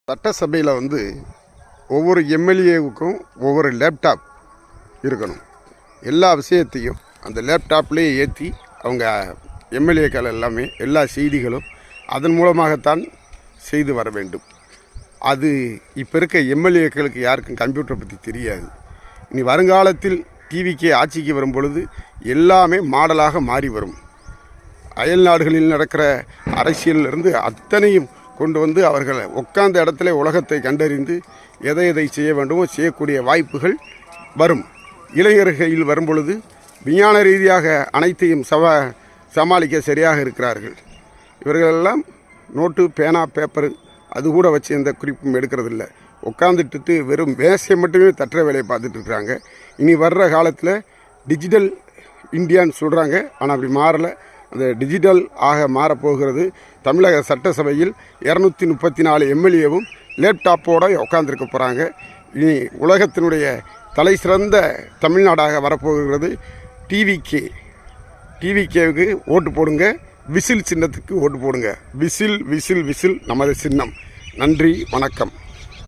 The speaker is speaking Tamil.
சட்டசபையில் ஒவ்வொரு எம்எல்ஏவுக்கும் ஒவ்வொரு லேப்டாப் இருக்கணும். எல்லா விஷயத்தையும் அந்த லேப்டாப்லேயே ஏற்றி அவங்க எம்எல்ஏக்கள் எல்லாமே எல்லா செய்திகளும் அதன் மூலமாகத்தான் செய்து வர வேண்டும். அது இப்போ இருக்க எம்எல்ஏக்களுக்கு யாருக்கும் கம்ப்யூட்டரை பற்றி தெரியாது. இனி வருங்காலத்தில் டிவிக்கு ஆட்சிக்கு வரும் பொழுது எல்லாமே மாடலாக மாறி வரும். அயல் நாடுகளில் நடக்கிற அரசியலிருந்து அத்தனையும் கொண்டு அவர்கள் உட்கார்ந்த இடத்துல உலகத்தை கண்டறிந்து எதை எதை செய்ய வேண்டுமோ செய்யக்கூடிய வாய்ப்புகள் வரும். இளைஞர்கள் வரும் பொழுது விஞ்ஞான ரீதியாக அனைத்தையும் சமாளிக்க சரியாக இருக்கிறார்கள். இவர்களெல்லாம் நோட்டு, பேனா, பேப்பரு அது கூட வச்சு எந்த குறிப்பும் எடுக்கிறதில்ல. உட்காந்துட்டு வெறும் மேசையை மட்டுமே தட்டுற வேலையை பார்த்துட்டு இருக்கிறாங்க. இனி வர்ற காலத்தில் டிஜிட்டல் இந்தியான்னு சொல்கிறாங்க. ஆனால் அப்படி மாறலை. அந்த டிஜிட்டல் ஆக மாறப்போகிறது. தமிழக சட்டசபையில் 234 எம்எல்ஏவும் லேப்டாப்போடு உட்காந்துருக்க போகிறாங்க. இனி உலகத்தினுடைய தலை சிறந்த தமிழ்நாடாக வரப்போகிறது. டிவிகேவுக்கு ஓட்டு போடுங்க. விசில் சின்னத்துக்கு ஓட்டு போடுங்க. விசில் விசில் விசில் நமது சின்னம். நன்றி, வணக்கம்.